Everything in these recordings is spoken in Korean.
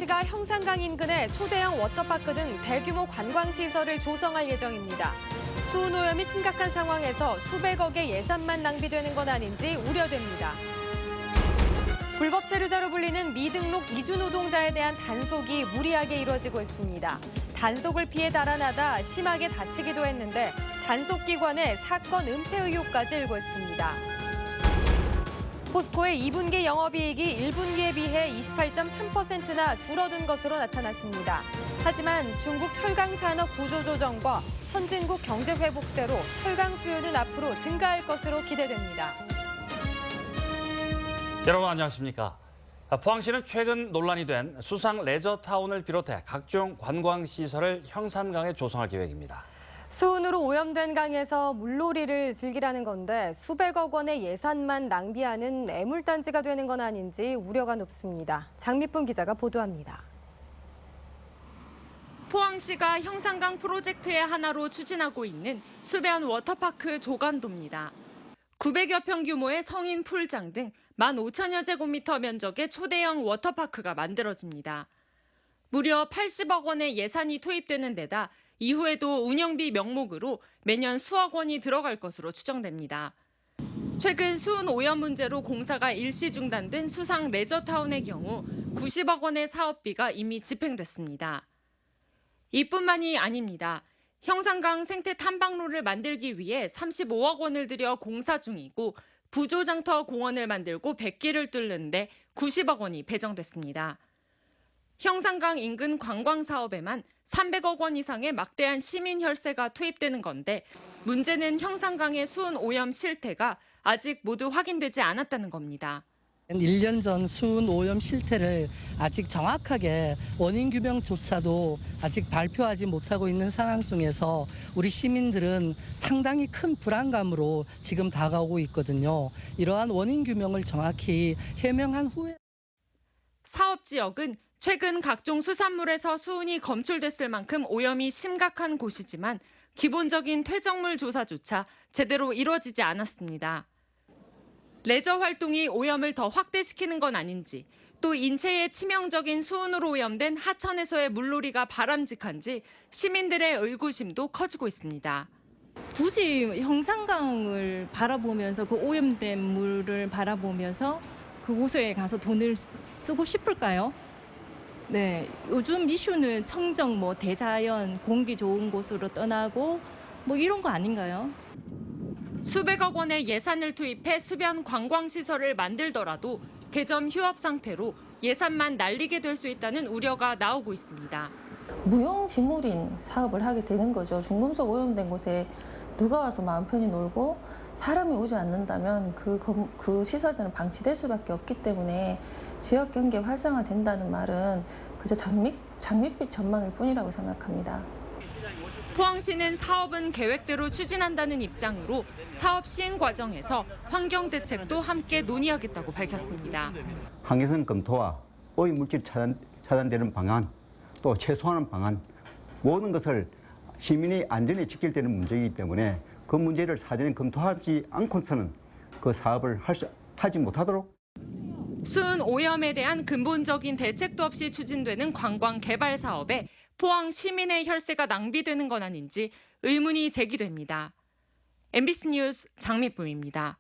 포항시가 형산강 인근에 초대형 워터파크 등 대규모 관광시설을 조성할 예정입니다. 수온오염이 심각한 상황에서 수백억의 예산만 낭비되는 건 아닌지 우려됩니다. 불법 체류자로 불리는 미등록 이주 노동자에 대한 단속이 무리하게 이루어지고 있습니다. 단속을 피해 달아나다 심하게 다치기도 했는데 단속기관의 사건 은폐 의혹까지 일고 있습니다. 포스코의 2분기 영업이익이 1분기에 비해 28.3%나 줄어든 것으로 나타났습니다. 하지만 중국 철강산업 구조조정과 선진국 경제회복세로 철강 수요는 앞으로 증가할 것으로 기대됩니다. 여러분 안녕하십니까? 포항시는 최근 논란이 된 수상 레저타운을 비롯해 각종 관광시설을 형산강에 조성할 계획입니다. 수은으로 오염된 강에서 물놀이를 즐기라는 건데 수백억 원의 예산만 낭비하는 애물단지가 되는 건 아닌지 우려가 높습니다. 장미쁨 기자가 보도합니다. 포항시가 형산강 프로젝트의 하나로 추진하고 있는 수변 워터파크 조간도입니다. 900여 평 규모의 성인 풀장 등 15,000여 제곱미터 면적의 초대형 워터파크가 만들어집니다. 무려 80억 원의 예산이 투입되는 데다 이후에도 운영비 명목으로 매년 수억 원이 들어갈 것으로 추정됩니다. 최근 수은 오염 문제로 공사가 일시 중단된 수상 레저타운의 경우 90억 원의 사업비가 이미 집행됐습니다. 이뿐만이 아닙니다. 형산강 생태 탐방로를 만들기 위해 35억 원을 들여 공사 중이고 부조장터 공원을 만들고 백기를 뚫는데 90억 원이 배정됐습니다. 형산강 인근 관광 사업에만 300억 원 이상의 막대한 시민 혈세가 투입되는 건데 문제는 형산강의 수은 오염 실태가 아직 모두 확인되지 않았다는 겁니다. 1년 전 수은 오염 실태를 아직 정확하게 원인 규명조차도 아직 발표하지 못하고 있는 상황 속에서 우리 시민들은 상당히 큰 불안감으로 지금 다가오고 있거든요. 이러한 원인 규명을 정확히 해명한 후에 사업 지역은 최근 각종 수산물에서 수은이 검출됐을 만큼 오염이 심각한 곳이지만 기본적인 퇴적물 조사조차 제대로 이루어지지 않았습니다. 레저 활동이 오염을 더 확대시키는 건 아닌지, 또 인체에 치명적인 수은으로 오염된 하천에서의 물놀이가 바람직한지 시민들의 의구심도 커지고 있습니다. 굳이 형산강을 바라보면서 그 오염된 물을 바라보면서 그곳에 가서 돈을 쓰고 싶을까요? 네, 요즘 이슈는 청정, 대자연, 공기 좋은 곳으로 떠나고 이런 거 아닌가요? 수백억 원의 예산을 투입해 수변 관광시설을 만들더라도 개점 휴업 상태로 예산만 날리게 될 수 있다는 우려가 나오고 있습니다. 무용지물인 사업을 하게 되는 거죠. 중금속 오염된 곳에 누가 와서 마음 편히 놀고 사람이 오지 않는다면 그 시설들은 방치될 수밖에 없기 때문에 지역 경계 활성화된다는 말은 그저 장밋빛 전망일 뿐이라고 생각합니다. 포항시는 사업은 계획대로 추진한다는 입장으로 사업 시행 과정에서 환경 대책도 함께 논의하겠다고 밝혔습니다. 항해성 검토와 오염물질 차단되는 방안, 또 최소화하는 방안, 모든 것을 시민의 안전에 직결되는 문제이기 때문에 그 문제를 사전에 검토하지 않고서는 그 사업을 하지 못하도록. 수은 오염에 대한 근본적인 대책도 없이 추진되는 관광 개발 사업에 포항 시민의 혈세가 낭비되는 건 아닌지 의문이 제기됩니다. MBC 뉴스 장미쁨입니다.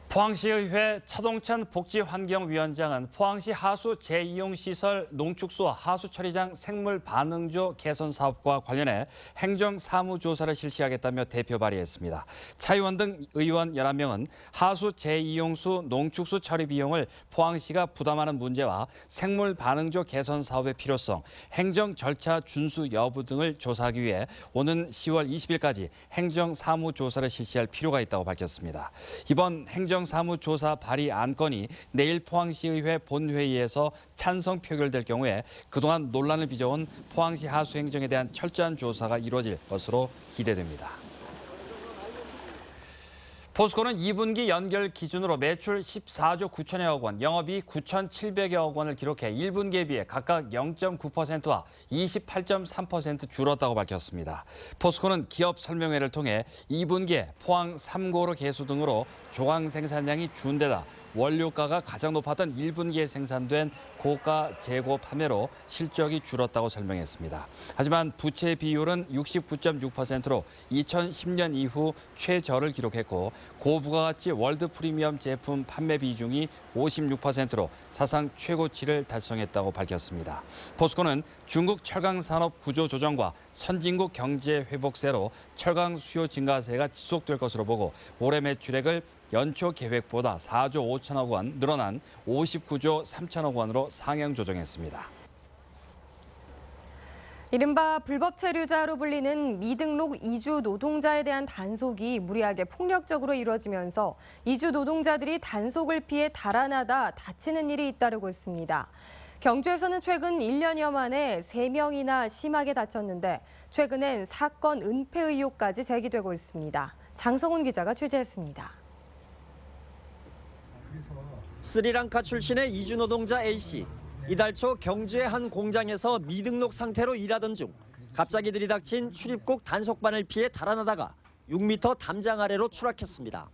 포항시의회 차동찬 복지환경위원장은 포항시 하수 재이용시설 농축수와 하수처리장 생물반응조 개선 사업과 관련해 행정사무조사를 실시하겠다며 대표 발의했습니다. 차 의원 등 의원 11명은 하수 재이용수 농축수 처리 비용을 포항시가 부담하는 문제와 생물반응조 개선 사업의 필요성, 행정 절차 준수 여부 등을 조사하기 위해 오는 10월 20일까지 행정사무조사를 실시할 필요가 있다고 밝혔습니다. 이번 행정사무조사 발의 안건이 내일 포항시의회 본회의에서 찬성 표결될 경우에 그동안 논란을 빚어온 포항시 하수 행정에 대한 철저한 조사가 이루어질 것으로 기대됩니다. 포스코는 2분기 연결 기준으로 매출 14조 9천여억 원, 영업이익 9,700여억 원을 기록해 1분기에 비해 각각 0.9%와 28.3% 줄었다고 밝혔습니다. 포스코는 기업 설명회를 통해 2분기에 포항 3고로 개수 등으로 조강 생산량이 준 데다 원료가가 가장 높았던 1분기에 생산된 고가 재고 판매로 실적이 줄었다고 설명했습니다. 하지만 부채 비율은 69.6%로 2010년 이후 최저를 기록했고 고부가가치 월드 프리미엄 제품 판매 비중이 56%로 사상 최고치를 달성했다고 밝혔습니다. 포스코는 중국 철강 산업 구조 조정과 선진국 경제 회복세로 철강 수요 증가세가 지속될 것으로 보고 올해 매출액을 연초 계획보다 4조 5천억 원 늘어난 59조 3천억 원으로 상향 조정했습니다. 이른바 불법 체류자로 불리는 미등록 이주 노동자에 대한 단속이 무리하게 폭력적으로 이루어지면서 이주 노동자들이 단속을 피해 달아나다 다치는 일이 잇따르고 있습니다. 경주에서는 최근 1년여 만에 3명이나 심하게 다쳤는데 최근엔 사건 은폐 의혹까지 제기되고 있습니다. 장성훈 기자가 취재했습니다. 스리랑카 출신의 이주 노동자 A씨. 이달 초 경주의 한 공장에서 미등록 상태로 일하던 중 갑자기 들이닥친 출입국 단속반을 피해 달아나다가 6m 담장 아래로 추락했습니다.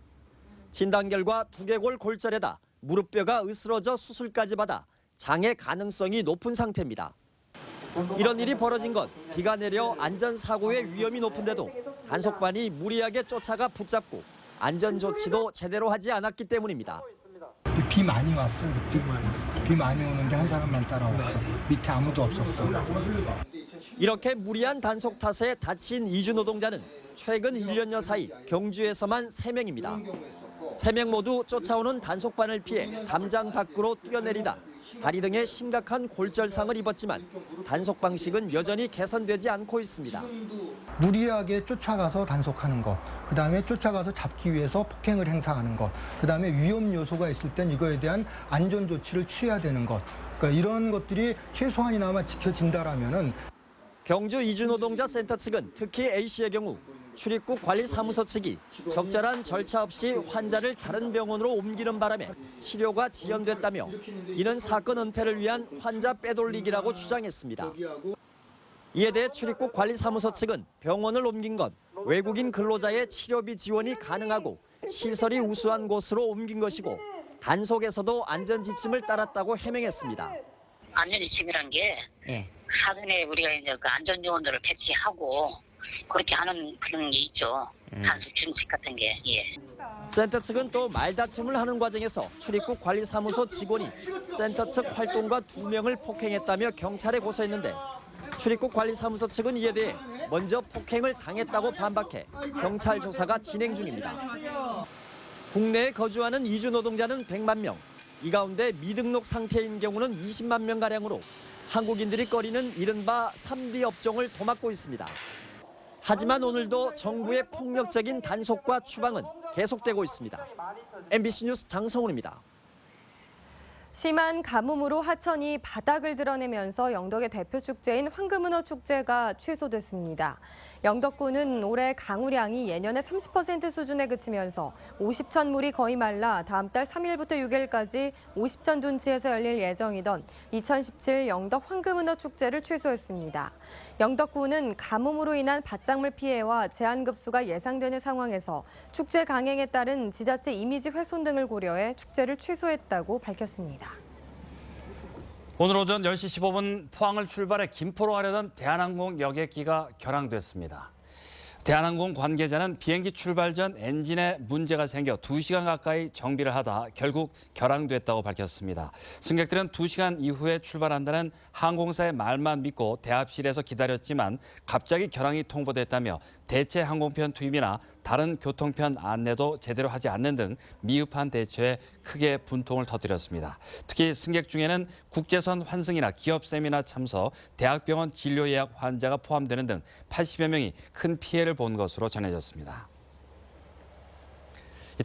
진단 결과 두개골 골절에다 무릎뼈가 으스러져 수술까지 받아 장애 가능성이 높은 상태입니다. 이런 일이 벌어진 건 비가 내려 안전사고의 위험이 높은데도 단속반이 무리하게 쫓아가 붙잡고 안전조치도 제대로 하지 않았기 때문입니다. 비 많이 왔어. 비 많이 오는데 한 사람만 따라왔어. 밑에 아무도 없었어. 이렇게 무리한 단속 탓에 다친 이주 노동자는 최근 1년여 사이 경주에서만 3명입니다. 3명 모두 쫓아오는 단속반을 피해 담장 밖으로 뛰어내리다 다리 등에 심각한 골절상을 입었지만 단속 방식은 여전히 개선되지 않고 있습니다. 무리하게 쫓아가서 단속하는 것, 그다음에 쫓아가서 잡기 위해서 폭행을 행사하는 것, 그다음에 위험 요소가 있을 땐 이거에 대한 안전 조치를 취해야 되는 것. 그러니까 이런 것들이 최소한이나마 지켜진다라면은 경주 이주노동자 센터 측은 특히 A씨의 경우 출입국 관리사무소 측이 적절한 절차 없이 환자를 다른 병원으로 옮기는 바람에 치료가 지연됐다며 이는 사건 은폐를 위한 환자 빼돌리기라고 주장했습니다. 이에 대해 출입국 관리사무소 측은 병원을 옮긴 건 외국인 근로자의 치료비 지원이 가능하고 시설이 우수한 곳으로 옮긴 것이고 단속에서도 안전 지침을 따랐다고 해명했습니다. 안전 지침이란 게 사전에 우리가 이제 그 안전 요원들을 배치하고 그렇게 하는 그런 게 있죠. 단속 준칙 같은 게. 예. 센터 측은 또 말다툼을 하는 과정에서 출입국 관리사무소 직원이 센터 측 활동가 2명을 폭행했다며 경찰에 고소했는데 출입국 관리사무소 측은 이에 대해 먼저 폭행을 당했다고 반박해 경찰 조사가 진행 중입니다. 국내에 거주하는 이주 노동자는 100만 명, 이 가운데 미등록 상태인 경우는 20만 명가량으로 한국인들이 꺼리는 이른바 3D 업종을 도맡고 있습니다. 하지만 오늘도 정부의 폭력적인 단속과 추방은 계속되고 있습니다. MBC 뉴스 장성훈입니다. 심한 가뭄으로 하천이 바닥을 드러내면서 영덕의 대표 축제인 황금은어 축제가 취소됐습니다. 영덕군은 올해 강우량이 예년의 30% 수준에 그치면서 50천 물이 거의 말라 다음 달 3일부터 6일까지 50천 둔치에서 열릴 예정이던 2017 영덕 황금은어 축제를 취소했습니다. 영덕군은 가뭄으로 인한 밭작물 피해와 제한급수가 예상되는 상황에서 축제 강행에 따른 지자체 이미지 훼손 등을 고려해 축제를 취소했다고 밝혔습니다. 오늘 오전 10시 15분 포항을 출발해 김포로 가려던 대한항공 여객기가 결항됐습니다. 대한항공 관계자는 비행기 출발 전 엔진에 문제가 생겨 2시간 가까이 정비를 하다 결국 결항됐다고 밝혔습니다. 승객들은 2시간 이후에 출발한다는 항공사의 말만 믿고 대합실에서 기다렸지만 갑자기 결항이 통보됐다며 대체 항공편 투입이나 다른 교통편 안내도 제대로 하지 않는 등 미흡한 대처에 크게 분통을 터뜨렸습니다. 특히 승객 중에는 국제선 환승이나 기업 세미나 참석, 대학병원 진료 예약 환자가 포함되는 등 80여 명이 큰 피해를 본 것으로 전해졌습니다.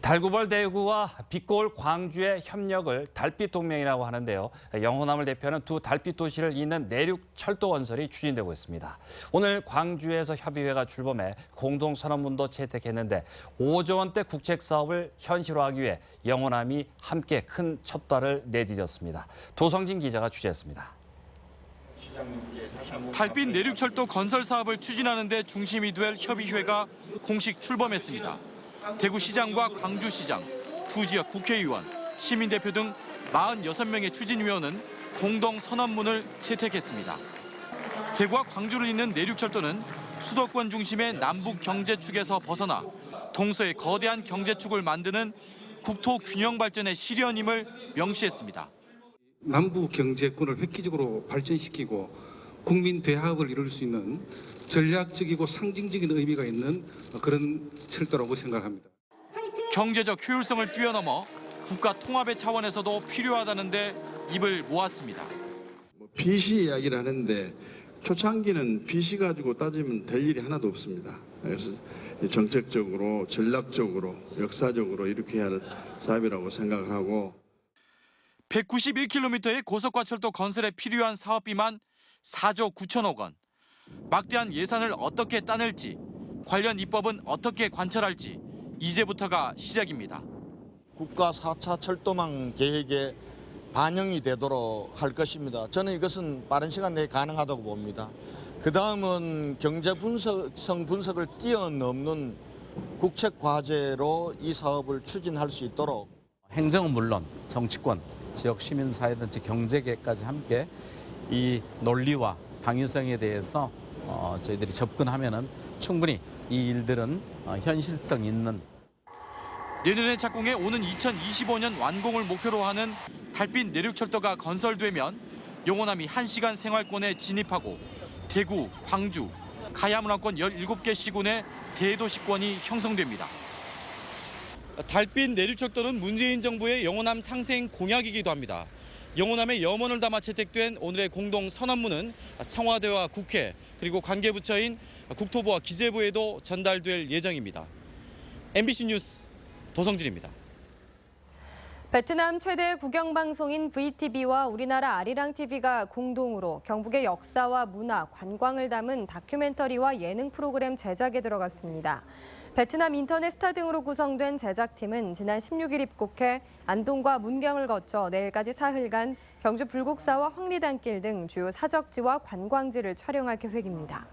달구벌 대구와 빛고울 광주의 협력을 달빛 동맹이라고 하는데요. 영호남을 대표하는 두 달빛 도시를 잇는 내륙 철도 건설이 추진되고 있습니다. 오늘 광주에서 협의회가 출범해 공동 선언문도 채택했는데 5조 원대 국책 사업을 현실화하기 위해 영호남이 함께 큰 첫발을 내디뎠습니다. 도성진 기자가 취재했습니다. 달빛 내륙철도 건설 사업을 추진하는 데 중심이 될 협의회가 공식 출범했습니다. 대구시장과 광주시장, 두 지역 국회의원, 시민대표 등 46명의 추진위원은 공동 선언문을 채택했습니다. 대구와 광주를 잇는 내륙철도는 수도권 중심의 남북 경제축에서 벗어나 동서의 거대한 경제축을 만드는 국토 균형 발전의 실현임을 명시했습니다. 남북 경제권을 획기적으로 발전시키고 국민 대합을 이룰 수 있는 전략적이고 상징적인 의미가 있는 그런 철도라고 생각합니다. 경제적 효율성을 뛰어넘어 국가 통합의 차원에서도 필요하다는데 입을 모았습니다. 빚이 이야기를 하는데 초창기는 빚이 가지고 따지면 될 일이 하나도 없습니다. 그래서 정책적으로, 전략적으로, 역사적으로 이렇게 해야 할 사업이라고 생각을 하고 191km의 고속화 철도 건설에 필요한 사업비만 4조 9천억 원. 막대한 예산을 어떻게 따낼지, 관련 입법은 어떻게 관철할지 이제부터가 시작입니다. 국가 4차 철도망 계획에 반영이 되도록 할 것입니다. 저는 이것은 빠른 시간 내에 가능하다고 봅니다. 그다음은 경제 분석을 뛰어넘는 국책 과제로 이 사업을 추진할 수 있도록 행정은 물론 정치권, 지역 시민사회든지 경제계까지 함께 이 논리와 방위성에 대해서 저희들이 접근하면은 충분히 이 일들은 현실성 있는. 내년에 착공해 오는 2025년 완공을 목표로 하는 달빛 내륙철도가 건설되면 영호남이 1시간 생활권에 진입하고 대구, 광주, 가야문화권 17개 시군의 대도시권이 형성됩니다. 달빛 내륙철도는 문재인 정부의 영호남 상생 공약이기도 합니다. 영호남의 염원을 담아 채택된 오늘의 공동 선언문은 청와대와 국회 그리고 관계부처인 국토부와 기재부에도 전달될 예정입니다. MBC 뉴스 도성진입니다. 베트남 최대 국영방송인 VTV와 우리나라 아리랑TV가 공동으로 경북의 역사와 문화, 관광을 담은 다큐멘터리와 예능 프로그램 제작에 들어갔습니다. 베트남 인터넷 스타 등으로 구성된 제작팀은 지난 16일 입국해 안동과 문경을 거쳐 내일까지 사흘간 경주 불국사와 황리단길 등 주요 사적지와 관광지를 촬영할 계획입니다.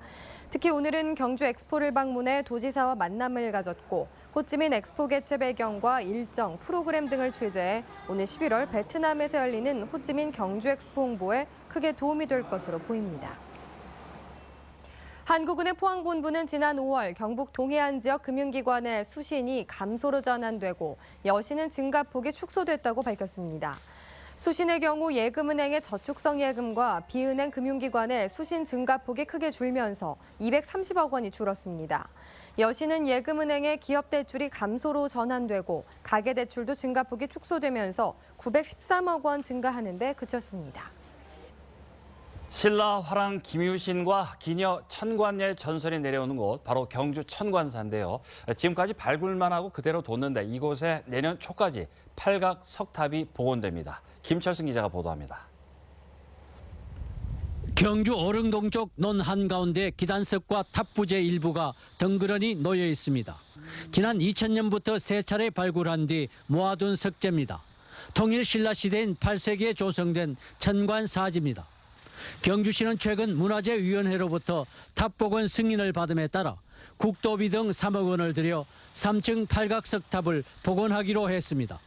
특히 오늘은 경주 엑스포를 방문해 도지사와 만남을 가졌고 호찌민 엑스포 개최 배경과 일정, 프로그램 등을 취재해 오는 11월 베트남에서 열리는 호찌민 경주 엑스포 홍보에 크게 도움이 될 것으로 보입니다. 한국은행 포항본부는 지난 5월 경북 동해안 지역 금융기관의 수신이 감소로 전환되고 여신은 증가폭이 축소됐다고 밝혔습니다. 수신의 경우 예금은행의 저축성 예금과 비은행 금융기관의 수신 증가폭이 크게 줄면서 230억 원이 줄었습니다. 여신은 예금은행의 기업대출이 감소로 전환되고 가계대출도 증가폭이 축소되면서 913억 원 증가하는 데 그쳤습니다. 신라 화랑 김유신과 기녀 천관녀의 전설이 내려오는 곳 바로 경주 천관사인데요. 지금까지 발굴만 하고 그대로 뒀는데 이곳에 내년 초까지 팔각 석탑이 복원됩니다. 김철승 기자가 보도합니다. 경주 어릉동 쪽 논 한가운데 기단석과 탑부재 일부가 덩그러니 놓여 있습니다. 지난 2000년부터 세 차례 발굴한 뒤 모아둔 석재입니다. 통일 신라 시대인 8세기에 조성된 천관사지입니다. 경주시는 최근 문화재위원회로부터 탑복원 승인을 받음에 따라 국도비 등 3억 원을 들여 3층 팔각석탑을 복원하기로 했습니다.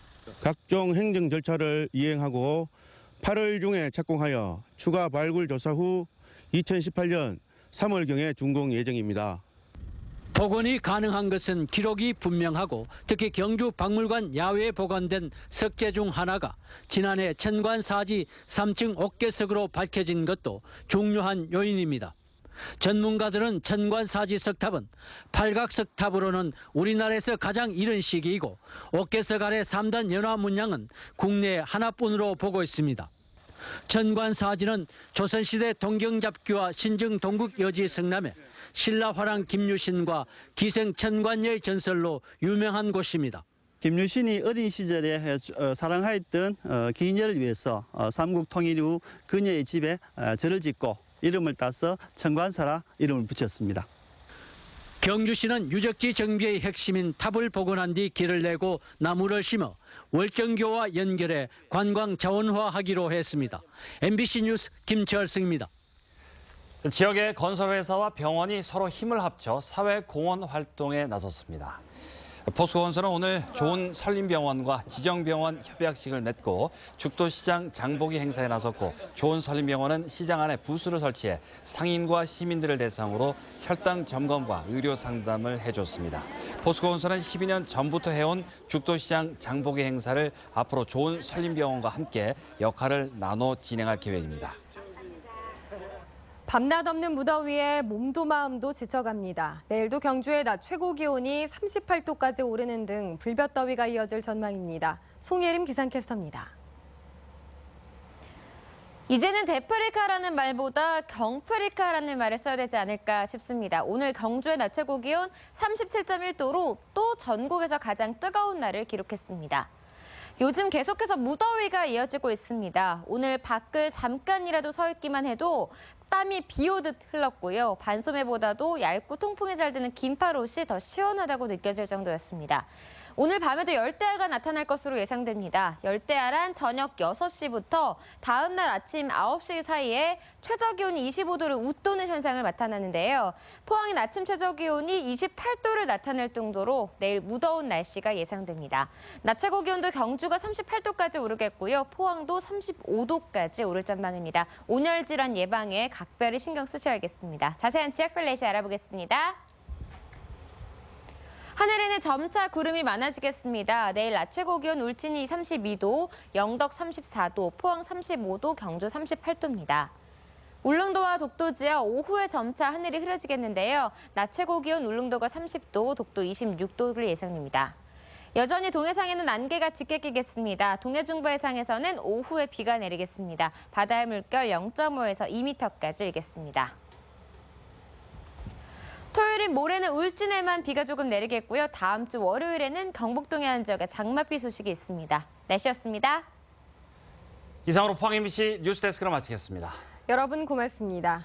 각종 행정 절차를 이행하고 8월 중에 착공하여 추가 발굴 조사 후 2018년 3월경에 준공 예정입니다. 복원이 가능한 것은 기록이 분명하고 특히 경주 박물관 야외에 보관된 석재 중 하나가 지난해 천관사지 3층 옥계석으로 밝혀진 것도 중요한 요인입니다. 전문가들은 천관사지 석탑은 팔각석탑으로는 우리나라에서 가장 이른 시기이고 옥계석 아래 3단 연화 문양은 국내 하나뿐으로 보고 있습니다. 천관사지는 조선시대 동경잡기와 신증 동국 여지 성남에 신라 화랑 김유신과 기생 천관녀의 전설로 유명한 곳입니다. 김유신이 어린 시절에 사랑하였던 기녀를 위해서 삼국 통일 후 그녀의 집에 절을 짓고 이름을 따서 천관사라 이름을 붙였습니다. 경주시는 유적지 정비의 핵심인 탑을 복원한 뒤 길을 내고 나무를 심어 월정교와 연결해 관광 자원화하기로 했습니다. MBC 뉴스 김철승입니다. 지역의 건설회사와 병원이 서로 힘을 합쳐 사회공헌 활동에 나섰습니다. 포스코건설은 오늘 좋은설림병원과 지정병원 협약식을 맺고 죽도시장 장보기 행사에 나섰고 좋은설림병원은 시장 안에 부스를 설치해 상인과 시민들을 대상으로 혈당 점검과 의료 상담을 해줬습니다. 포스코건설은 12년 전부터 해온 죽도시장 장보기 행사를 앞으로 좋은설림병원과 함께 역할을 나눠 진행할 계획입니다. 밤낮 없는 무더위에 몸도 마음도 지쳐갑니다. 내일도 경주의 낮 최고 기온이 38도까지 오르는 등 불볕더위가 이어질 전망입니다. 송예림 기상캐스터입니다. 이제는 데프리카라는 말보다 경프리카라는 말을 써야 되지 않을까 싶습니다. 오늘 경주의 낮 최고 기온 37.1도로 또 전국에서 가장 뜨거운 날을 기록했습니다. 요즘 계속해서 무더위가 이어지고 있습니다. 오늘 밖을 잠깐이라도 서 있기만 해도 땀이 비 오듯 흘렀고요. 반소매보다도 얇고 통풍이 잘 드는 긴팔옷이 더 시원하다고 느껴질 정도였습니다. 오늘 밤에도 열대야가 나타날 것으로 예상됩니다. 열대야란 저녁 6시부터 다음 날 아침 9시 사이에 최저기온이 25도를 웃도는 현상을 나타나는데요. 포항인 아침 최저기온이 28도를 나타낼 정도로 내일 무더운 날씨가 예상됩니다. 낮 최고 기온도 경주가 38도까지 오르겠고요. 포항도 35도까지 오를 전망입니다. 온열 질환 예방에 각별히 신경 쓰셔야겠습니다. 자세한 지역별 날씨 알아보겠습니다. 하늘에는 점차 구름이 많아지겠습니다. 내일 낮 최고 기온 울진이 32도, 영덕 34도, 포항 35도, 경주 38도입니다. 울릉도와 독도 지역 오후에 점차 하늘이 흐려지겠는데요. 낮 최고 기온 울릉도가 30도, 독도 26도를 예상됩니다. 여전히 동해상에는 안개가 짙게 끼겠습니다. 동해중부 해상에서는 오후에 비가 내리겠습니다. 바다의 물결 0.5에서 2m까지 일겠습니다. 토요일인 모레는 울진에만 비가 조금 내리겠고요. 다음 주 월요일에는 경북동해 안 지역에 장맛비 소식이 있습니다. 날씨였습니다. 이상으로 포항 MBC 뉴스데스크를 마치겠습니다. 여러분 고맙습니다.